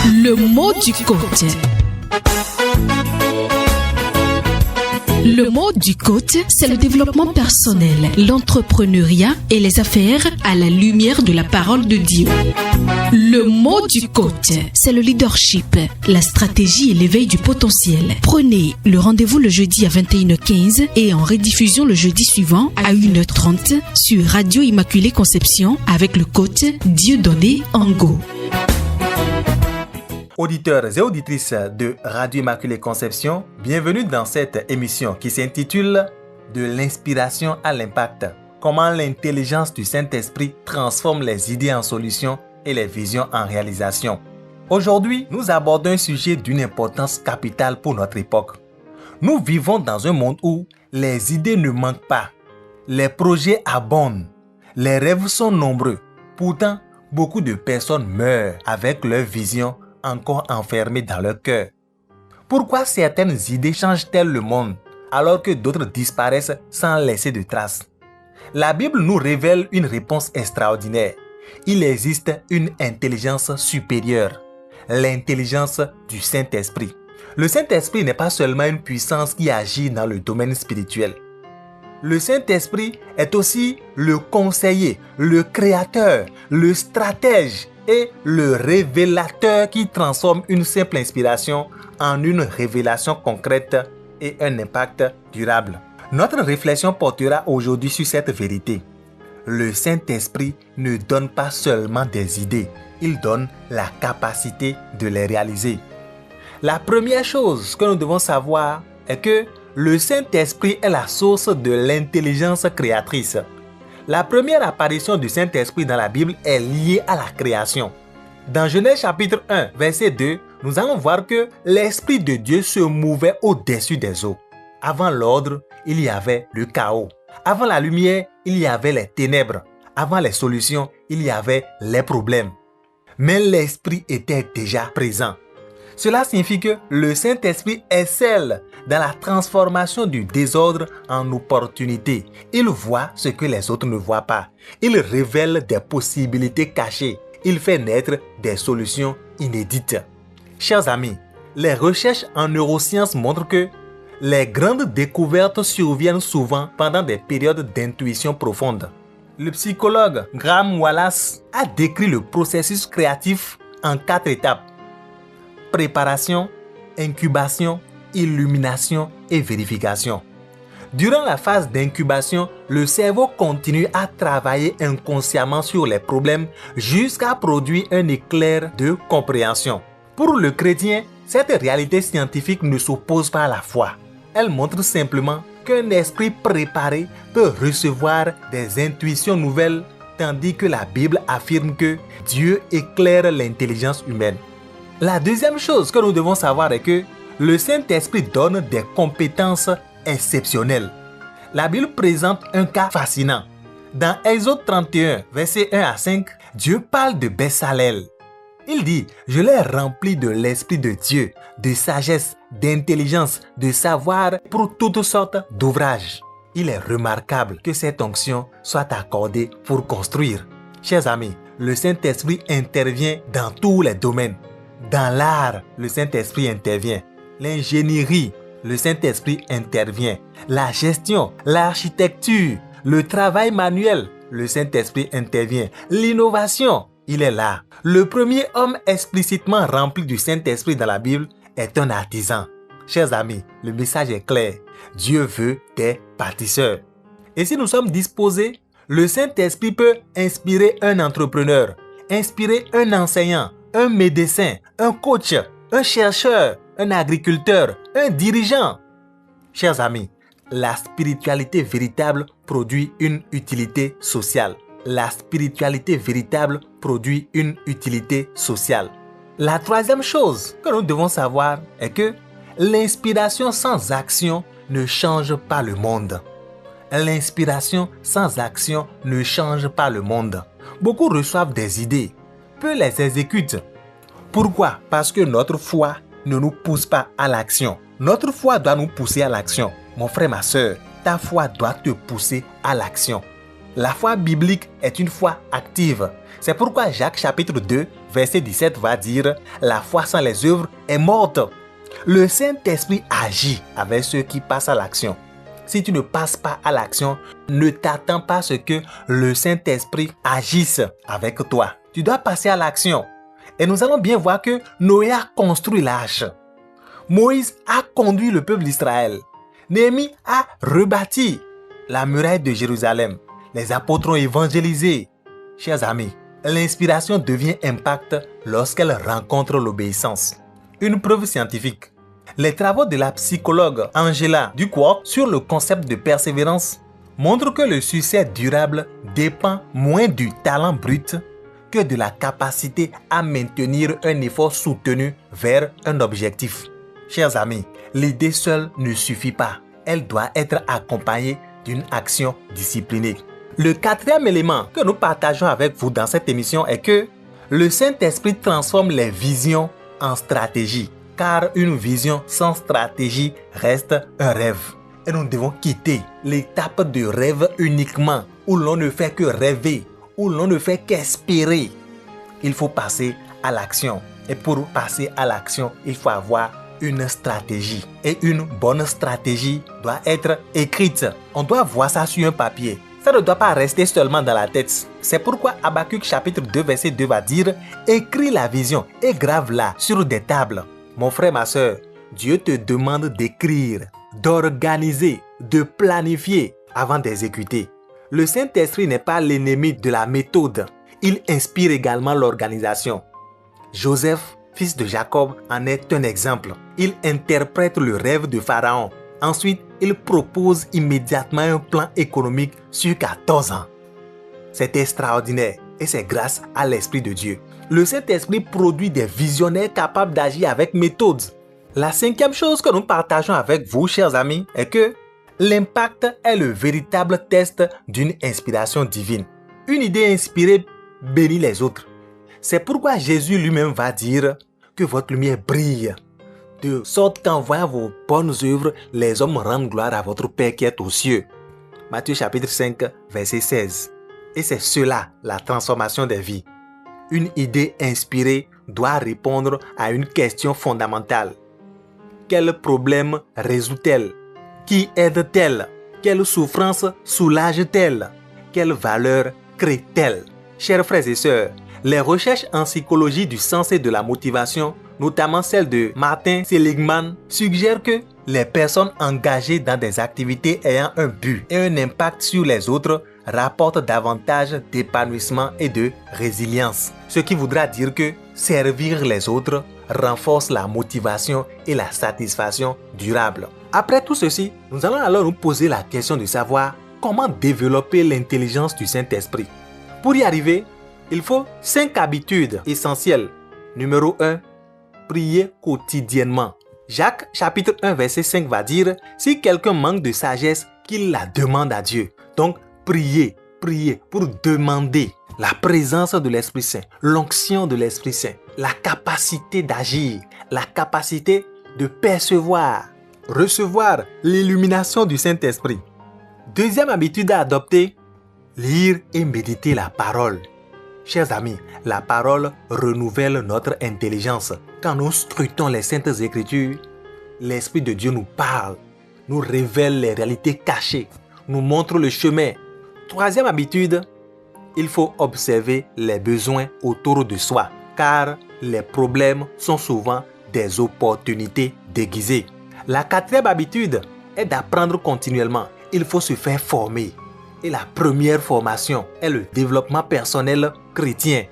Le mot du coach. Le mot du coach, c'est le développement personnel, l'entrepreneuriat et les affaires à la lumière de la parole de Dieu. Le mot du coach, c'est le leadership, la stratégie et l'éveil du potentiel. Prenez le rendez-vous le jeudi à 21h15 et en rediffusion le jeudi suivant à 1h30 sur Radio Immaculée Conception avec le coach Dieudonné Ango. Auditeurs et auditrices de Radio Immaculée Conception, bienvenue dans cette émission qui s'intitule « De l'inspiration à l'impact ». Comment l'intelligence du Saint-Esprit transforme les idées en solutions et les visions en réalisation. Aujourd'hui, nous abordons un sujet d'une importance capitale pour notre époque. Nous vivons dans un monde où les idées ne manquent pas, les projets abondent, les rêves sont nombreux. Pourtant, beaucoup de personnes meurent avec leur vision encore enfermées dans leur cœur. Pourquoi certaines idées changent-elles le monde alors que d'autres disparaissent sans laisser de traces? La Bible nous révèle une réponse extraordinaire. Il existe une intelligence supérieure, l'intelligence du Saint-Esprit. Le Saint-Esprit n'est pas seulement une puissance qui agit dans le domaine spirituel. Le Saint-Esprit est aussi le conseiller, le créateur, le stratège et le révélateur qui transforme une simple inspiration en une révélation concrète et un impact durable. Notre réflexion portera aujourd'hui sur cette vérité. Le Saint-Esprit ne donne pas seulement des idées, il donne la capacité de les réaliser. La première chose que nous devons savoir est que le Saint-Esprit est la source de l'intelligence créatrice. La première apparition du Saint-Esprit dans la Bible est liée à la création. Dans Genèse chapitre 1, verset 2, nous allons voir que l'Esprit de Dieu se mouvait au-dessus des eaux. Avant l'ordre, il y avait le chaos. Avant la lumière, il y avait les ténèbres. Avant les solutions, il y avait les problèmes. Mais l'Esprit était déjà présent. Cela signifie que le Saint-Esprit excelle dans la transformation du désordre en opportunité. Il voit ce que les autres ne voient pas. Il révèle des possibilités cachées. Il fait naître des solutions inédites. Chers amis, les recherches en neurosciences montrent que les grandes découvertes surviennent souvent pendant des périodes d'intuition profonde. Le psychologue Graham Wallace a décrit le processus créatif en 4 étapes. Préparation, incubation, illumination et vérification. Durant la phase d'incubation, le cerveau continue à travailler inconsciemment sur les problèmes jusqu'à produire un éclair de compréhension. Pour le chrétien, cette réalité scientifique ne s'oppose pas à la foi. Elle montre simplement qu'un esprit préparé peut recevoir des intuitions nouvelles, tandis que la Bible affirme que Dieu éclaire l'intelligence humaine. La deuxième chose que nous devons savoir est que le Saint-Esprit donne des compétences exceptionnelles. La Bible présente un cas fascinant. Dans Exode 31, versets 1 à 5, Dieu parle de Bessalel. Il dit « Je l'ai rempli de l'Esprit de Dieu, de sagesse, d'intelligence, de savoir pour toutes sortes d'ouvrages. » Il est remarquable que cette onction soit accordée pour construire. Chers amis, le Saint-Esprit intervient dans tous les domaines. Dans l'art, le Saint-Esprit intervient. L'ingénierie, le Saint-Esprit intervient. La gestion, l'architecture, le travail manuel, le Saint-Esprit intervient. L'innovation, il est là. Le premier homme explicitement rempli du Saint-Esprit dans la Bible est un artisan. Chers amis, le message est clair. Dieu veut des bâtisseurs. Et si nous sommes disposés, le Saint-Esprit peut inspirer un entrepreneur, inspirer un enseignant, un médecin, un coach, un chercheur, un agriculteur, un dirigeant. Chers amis, la spiritualité véritable produit une utilité sociale. La spiritualité véritable produit une utilité sociale. La troisième chose que nous devons savoir est que l'inspiration sans action ne change pas le monde. L'inspiration sans action ne change pas le monde. Beaucoup reçoivent des idées, peu les exécutent. Pourquoi? Parce que notre foi ne nous pousse pas à l'action. Notre foi doit nous pousser à l'action. Mon frère, ma soeur, ta foi doit te pousser à l'action. La foi biblique est une foi active. C'est pourquoi Jacques chapitre 2, verset 17 va dire « La foi sans les œuvres est morte ». Le Saint-Esprit agit avec ceux qui passent à l'action. Si tu ne passes pas à l'action, ne t'attends pas à ce que le Saint-Esprit agisse avec toi. Tu dois passer à l'action. Et nous allons bien voir que Noé a construit l'arche. Moïse a conduit le peuple d'Israël. Néhémie a rebâti la muraille de Jérusalem. Les apôtres ont évangélisé. Chers amis, l'inspiration devient impact lorsqu'elle rencontre l'obéissance. Une preuve scientifique. Les travaux de la psychologue Angela Ducworth sur le concept de persévérance montrent que le succès durable dépend moins du talent brut que de la capacité à maintenir un effort soutenu vers un objectif. Chers amis, l'idée seule ne suffit pas. Elle doit être accompagnée d'une action disciplinée. Le quatrième élément que nous partageons avec vous dans cette émission est que le Saint-Esprit transforme les visions en stratégie, car une vision sans stratégie reste un rêve. Et nous devons quitter l'étape de rêve uniquement, où l'on ne fait que rêver, où l'on ne fait qu'espérer. Il faut passer à l'action. Et pour passer à l'action, il faut avoir une stratégie. Et une bonne stratégie doit être écrite. On doit voir ça sur un papier. Ça ne doit pas rester seulement dans la tête. C'est pourquoi Habakkuk chapitre 2 verset 2 va dire « Écris la vision et grave-la sur des tables ». Mon frère, ma soeur, Dieu te demande d'écrire, d'organiser, de planifier avant d'exécuter. Le Saint-Esprit n'est pas l'ennemi de la méthode. Il inspire également l'organisation. Joseph, fils de Jacob, en est un exemple. Il interprète le rêve de Pharaon. Ensuite, il propose immédiatement un plan économique sur 14 ans. C'est extraordinaire et c'est grâce à l'Esprit de Dieu. Le Saint-Esprit produit des visionnaires capables d'agir avec méthode. La cinquième chose que nous partageons avec vous, chers amis, est que l'impact est le véritable test d'une inspiration divine. Une idée inspirée bénit les autres. C'est pourquoi Jésus lui-même va dire que votre lumière brille, de sorte qu'en voyant vos bonnes œuvres, les hommes rendent gloire à votre Père qui est aux cieux. Matthieu chapitre 5, verset 16. Et c'est cela, la transformation des vies. Une idée inspirée doit répondre à une question fondamentale. Quel problème résout-elle? Qui aide-t-elle? Quelle souffrance soulage-t-elle? Quelle valeur crée-t-elle? Chers frères et sœurs, les recherches en psychologie du sens et de la motivation, notamment celle de Martin Seligman, suggèrent que les personnes engagées dans des activités ayant un but et un impact sur les autres rapportent davantage d'épanouissement et de résilience. Ce qui voudra dire que servir les autres renforce la motivation et la satisfaction durable. Après tout ceci, nous allons alors nous poser la question de savoir comment développer l'intelligence du Saint-Esprit. Pour y arriver, il faut 5 habitudes essentielles. Numéro 1, prier quotidiennement. Jacques chapitre 1 verset 5 va dire « Si quelqu'un manque de sagesse, qu'il la demande à Dieu. » Donc, prier pour demander la présence de l'Esprit Saint, l'onction de l'Esprit Saint, la capacité d'agir, la capacité de percevoir, recevoir l'illumination du Saint-Esprit. Deuxième habitude à adopter, lire et méditer la parole. Chers amis, la parole renouvelle notre intelligence. Quand nous scrutons les Saintes Écritures, l'Esprit de Dieu nous parle, nous révèle les réalités cachées, nous montre le chemin. Troisième habitude, il faut observer les besoins autour de soi, car les problèmes sont souvent des opportunités déguisées. La quatrième habitude est d'apprendre continuellement. Il faut se faire former. Et la première formation est le développement personnel chrétien.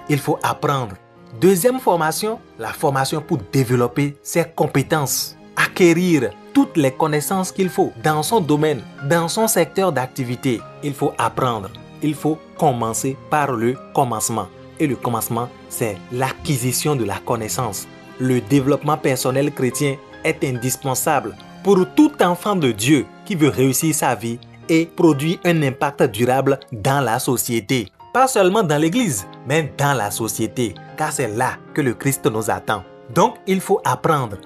Il faut apprendre. Deuxième formation, la formation pour développer ses compétences. Acquérir toutes les connaissances qu'il faut dans son domaine, dans son secteur d'activité. Il faut apprendre. Il faut commencer par le commencement. Et le commencement, c'est l'acquisition de la connaissance. Le développement personnel chrétien est indispensable pour tout enfant de Dieu qui veut réussir sa vie et produire un impact durable dans la société. Pas seulement dans l'église, mais dans la société, car c'est là que le Christ nous attend. Donc, il faut apprendre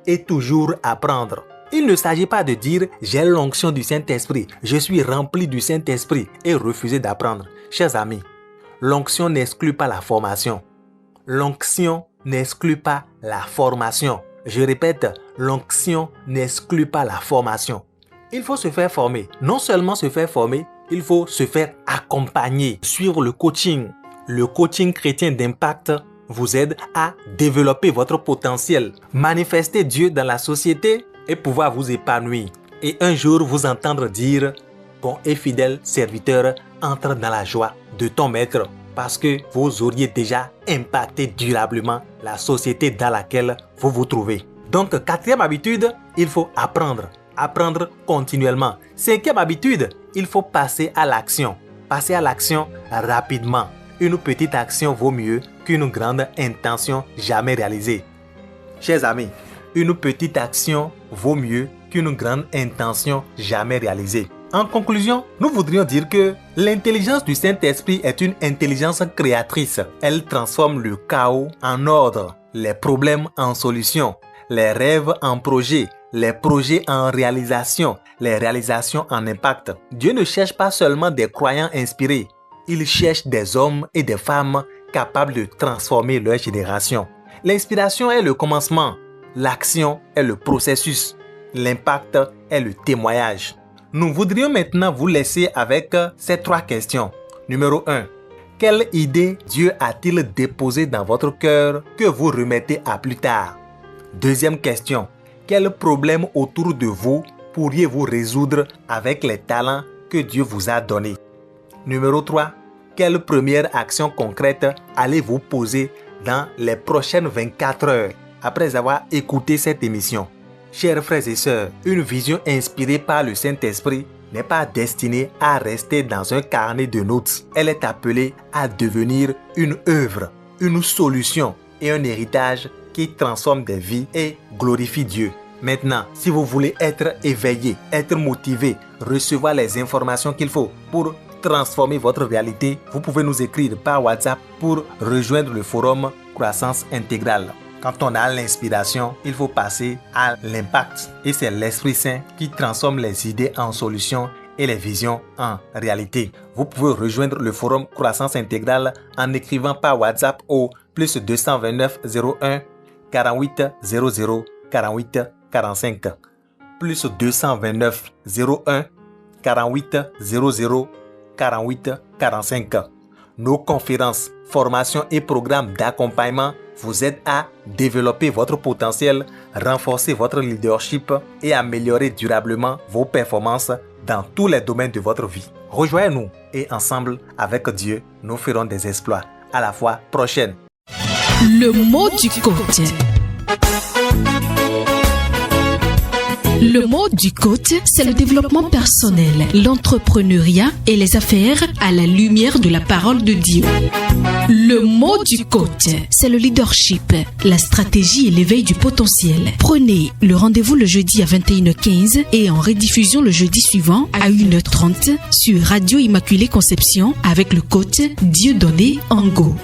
et toujours apprendre. Il ne s'agit pas de dire « j'ai l'onction du Saint-Esprit, je suis rempli du Saint-Esprit » et refuser d'apprendre. Chers amis, l'onction n'exclut pas la formation. l'onction n'exclut pas la formation. Je répète, l'onction n'exclut pas la formation. Il faut se faire former. Non seulement se faire former, il faut se faire accompagner, suivre le coaching. Le coaching chrétien d'impact vous aide à développer votre potentiel, manifester Dieu dans la société et pouvoir vous épanouir. Et un jour vous entendre dire « Bon et fidèle serviteur, entre dans la joie de ton maître » parce que vous auriez déjà impacté durablement la société dans laquelle vous vous trouvez. Donc, 4e habitude, il faut apprendre. Apprendre continuellement. 5e habitude, il faut passer à l'action. Passer à l'action rapidement. Une petite action vaut mieux qu'une grande intention jamais réalisée. Chers amis, une petite action vaut mieux qu'une grande intention jamais réalisée. En conclusion, nous voudrions dire que l'intelligence du Saint-Esprit est une intelligence créatrice. Elle transforme le chaos en ordre, les problèmes en solutions, les rêves en projets, les projets en réalisation, les réalisations en impact. Dieu ne cherche pas seulement des croyants inspirés, il cherche des hommes et des femmes capables de transformer leur génération. L'inspiration est le commencement, l'action est le processus, l'impact est le témoignage. Nous voudrions maintenant vous laisser avec ces 3 questions. Numéro 1. Quelle idée Dieu a-t-il déposée dans votre cœur que vous remettez à plus tard? Deuxième question. Quel problème autour de vous pourriez-vous résoudre avec les talents que Dieu vous a donnés? Numéro 3. Quelle première action concrète allez-vous poser dans les prochaines 24 heures après avoir écouté cette émission? Chers frères et sœurs, une vision inspirée par le Saint-Esprit n'est pas destinée à rester dans un carnet de notes. Elle est appelée à devenir une œuvre, une solution et un héritage qui transforme des vies et glorifie Dieu. Maintenant, si vous voulez être éveillé, être motivé, recevoir les informations qu'il faut pour transformer votre réalité, vous pouvez nous écrire par WhatsApp pour rejoindre le forum Croissance Intégrale. Quand on a l'inspiration, il faut passer à l'impact. Et c'est l'Esprit Saint qui transforme les idées en solutions et les visions en réalité. Vous pouvez rejoindre le forum Croissance Intégrale en écrivant par WhatsApp au plus 229 01 48 00 48 45. Plus 229 01 48 00 48 45. Nos conférences, formations et programmes d'accompagnement vous aident à développer votre potentiel, renforcer votre leadership et améliorer durablement vos performances dans tous les domaines de votre vie. Rejoignez-nous et ensemble, avec Dieu, nous ferons des exploits. À la fois prochaine. Le mot du coach. Le mot du coach, c'est le développement personnel, l'entrepreneuriat et les affaires à la lumière de la parole de Dieu. Le mot du coach, c'est le leadership, la stratégie et l'éveil du potentiel. Prenez le rendez-vous le jeudi à 21h15 et en rediffusion le jeudi suivant à 1h30 sur Radio Immaculée Conception avec le coach Dieudonné Ango.